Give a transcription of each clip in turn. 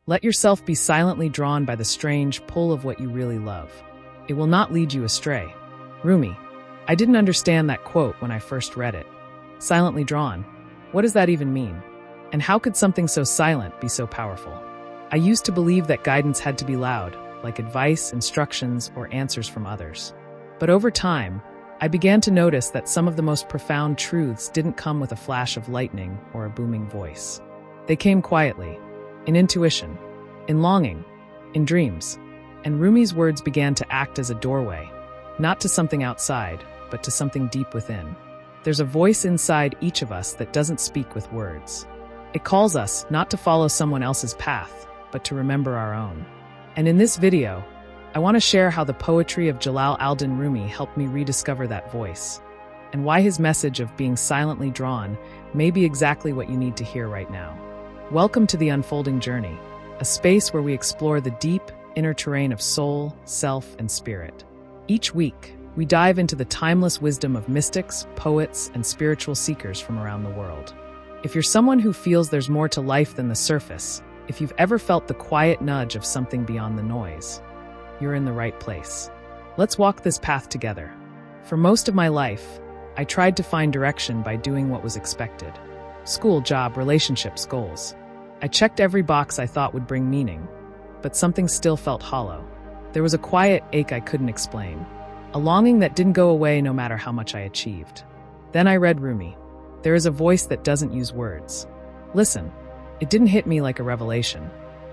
Let yourself be silently drawn by the strange pull of what you really love. It will not lead you astray. Rumi. I didn't understand that quote when I first read it. Silently drawn. What does that even mean? And how could something so silent be so powerful? I used to believe that guidance had to be loud, like advice, instructions, or answers from others. But over time, I began to notice that some of the most profound truths didn't come with a flash of lightning or a booming voice. They came quietly, in intuition, in longing, in dreams. And Rumi's words began to act as a doorway, not to something outside, but to something deep within. There's a voice inside each of us that doesn't speak with words. It calls us not to follow someone else's path, but to remember our own. And in this video, I want to share how the poetry of Jalal al-Din Rumi helped me rediscover that voice, and why his message of being silently drawn may be exactly what you need to hear right now. Welcome to the Unfolding Journey, a space where we explore the deep, inner terrain of soul, self, and spirit. Each week, we dive into the timeless wisdom of mystics, poets, and spiritual seekers from around the world. If you're someone who feels there's more to life than the surface, if you've ever felt the quiet nudge of something beyond the noise, you're in the right place. Let's walk this path together. For most of my life, I tried to find direction by doing what was expected. School, job, relationships, goals. I checked every box I thought would bring meaning, but something still felt hollow. There was a quiet ache I couldn't explain, a longing that didn't go away no matter how much I achieved. Then I read Rumi. There is a voice that doesn't use words. Listen, it didn't hit me like a revelation.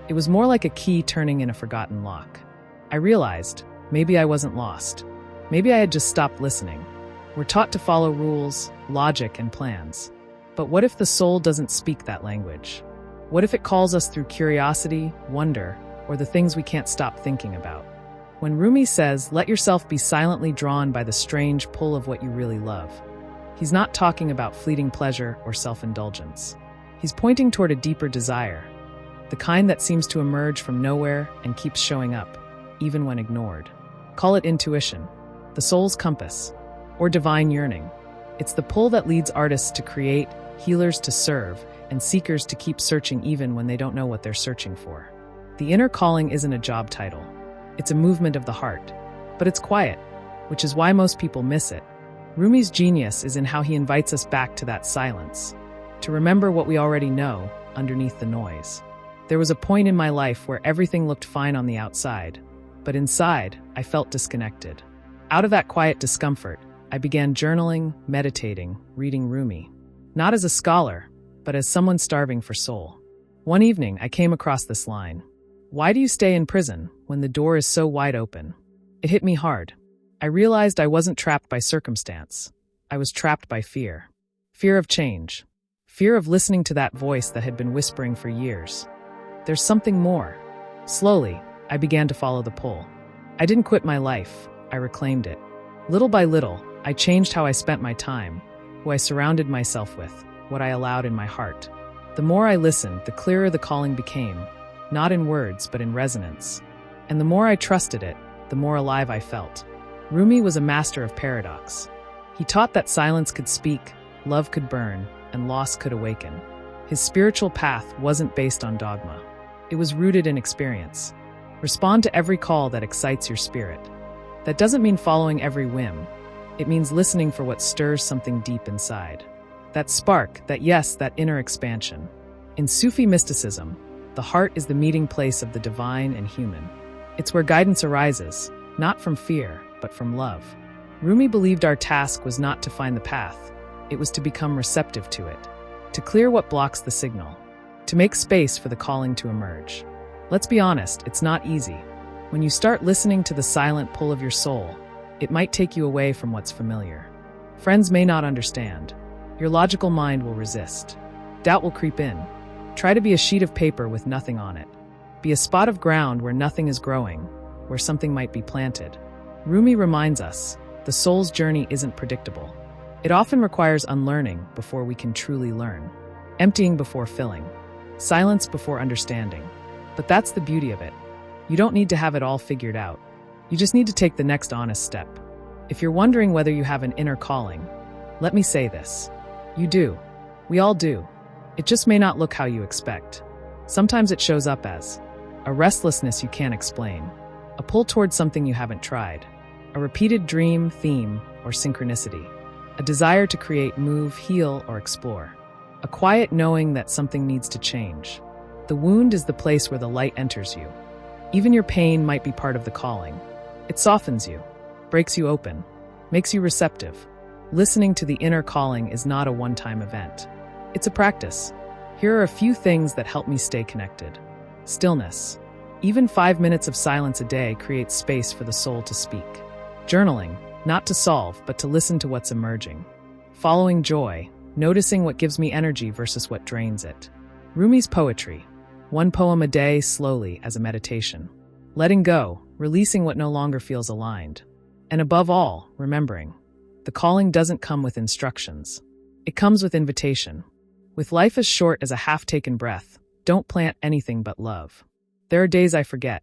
It was more like a key turning in a forgotten lock. I realized, maybe I wasn't lost. Maybe I had just stopped listening. We're taught to follow rules, logic, and plans. But what if the soul doesn't speak that language? What if it calls us through curiosity, wonder, or the things we can't stop thinking about? When Rumi says, let yourself be silently drawn by the strange pull of what you really love, he's not talking about fleeting pleasure or self-indulgence. He's pointing toward a deeper desire, the kind that seems to emerge from nowhere and keeps showing up, even when ignored. Call it intuition, the soul's compass, or divine yearning. It's the pull that leads artists to create, healers to serve, and seekers to keep searching even when they don't know what they're searching for. The inner calling isn't a job title. It's a movement of the heart. But it's quiet, which is why most people miss it. Rumi's genius is in how he invites us back to that silence, to remember what we already know underneath the noise. There was a point in my life where everything looked fine on the outside, but inside, I felt disconnected. Out of that quiet discomfort, I began journaling, meditating, reading Rumi. Not as a scholar, but as someone starving for soul. One evening, I came across this line. Why do you stay in prison when the door is so wide open? It hit me hard. I realized I wasn't trapped by circumstance. I was trapped by fear. Fear of change. Fear of listening to that voice that had been whispering for years. There's something more. Slowly, I began to follow the pull. I didn't quit my life. I reclaimed it. Little by little, I changed how I spent my time, who I surrounded myself with, what I allowed in my heart. The more I listened, the clearer the calling became, not in words, but in resonance. And the more I trusted it, the more alive I felt. Rumi was a master of paradox. He taught that silence could speak, love could burn, and loss could awaken. His spiritual path wasn't based on dogma. It was rooted in experience. Respond to every call that excites your spirit. That doesn't mean following every whim. It means listening for what stirs something deep inside. That spark, that inner expansion. In Sufi mysticism, the heart is the meeting place of the divine and human. It's where guidance arises, not from fear, but from love. Rumi believed our task was not to find the path, it was to become receptive to it, to clear what blocks the signal, to make space for the calling to emerge. Let's be honest, it's not easy. When you start listening to the silent pull of your soul, it might take you away from what's familiar. Friends may not understand. Your logical mind will resist. Doubt will creep in. Try to be a sheet of paper with nothing on it. Be a spot of ground where nothing is growing, where something might be planted. Rumi reminds us, the soul's journey isn't predictable. It often requires unlearning before we can truly learn, emptying before filling, silence before understanding. But that's the beauty of it. You don't need to have it all figured out. You just need to take the next honest step. If you're wondering whether you have an inner calling, let me say this. You do. We all do. It just may not look how you expect. Sometimes it shows up as a restlessness you can't explain, a pull towards something you haven't tried, a repeated dream, theme, or synchronicity, a desire to create, move, heal, or explore, a quiet knowing that something needs to change. The wound is the place where the light enters you. Even your pain might be part of the calling. It softens you, breaks you open, makes you receptive. Listening to the inner calling is not a one-time event. It's a practice. Here are a few things that help me stay connected. Stillness. Even 5 minutes of silence a day creates space for the soul to speak. Journaling, not to solve, but to listen to what's emerging. Following joy, noticing what gives me energy versus what drains it. Rumi's poetry. 1 poem a day, slowly, as a meditation. Letting go, releasing what no longer feels aligned. And above all, remembering. The calling doesn't come with instructions. It comes with invitation. With life as short as a half-taken breath, don't plant anything but love. There are days I forget.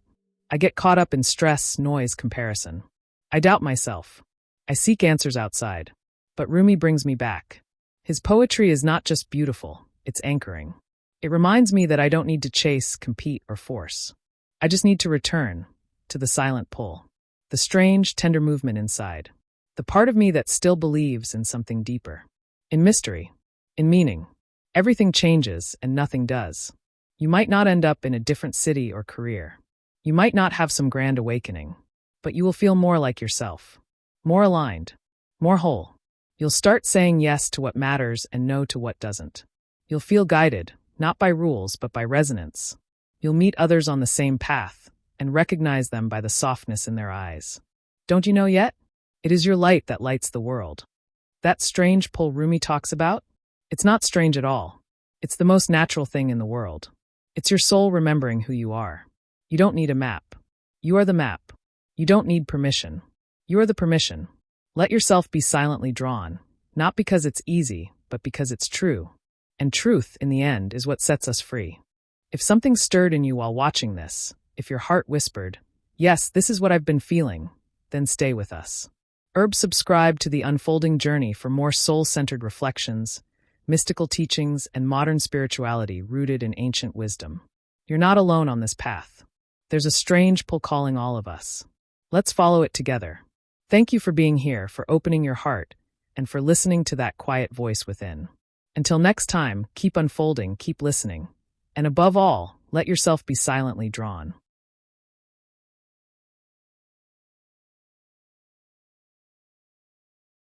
I get caught up in stress, noise, comparison. I doubt myself. I seek answers outside. But Rumi brings me back. His poetry is not just beautiful, it's anchoring. It reminds me that I don't need to chase, compete, or force. I just need to return to the silent pull, the strange, tender movement inside, the part of me that still believes in something deeper. In mystery, in meaning, everything changes and nothing does. You might not end up in a different city or career. You might not have some grand awakening, but you will feel more like yourself, more aligned, more whole. You'll start saying yes to what matters and no to what doesn't. You'll feel guided, not by rules, but by resonance. You'll meet others on the same path and recognize them by the softness in their eyes. Don't you know yet? It is your light that lights the world. That strange pull Rumi talks about? It's not strange at all. It's the most natural thing in the world. It's your soul remembering who you are. You don't need a map. You are the map. You don't need permission. You are the permission. Let yourself be silently drawn, not because it's easy, but because it's true. And truth, in the end, is what sets us free. If something stirred in you while watching this, if your heart whispered, "Yes, this is what I've been feeling," then stay with us. Subscribe to The Unfolding Journey for more soul-centered reflections, mystical teachings, and modern spirituality rooted in ancient wisdom. You're not alone on this path. There's a strange pull calling all of us. Let's follow it together. Thank you for being here, for opening your heart, and for listening to that quiet voice within. Until next time, keep unfolding, keep listening, and above all, let yourself be silently drawn.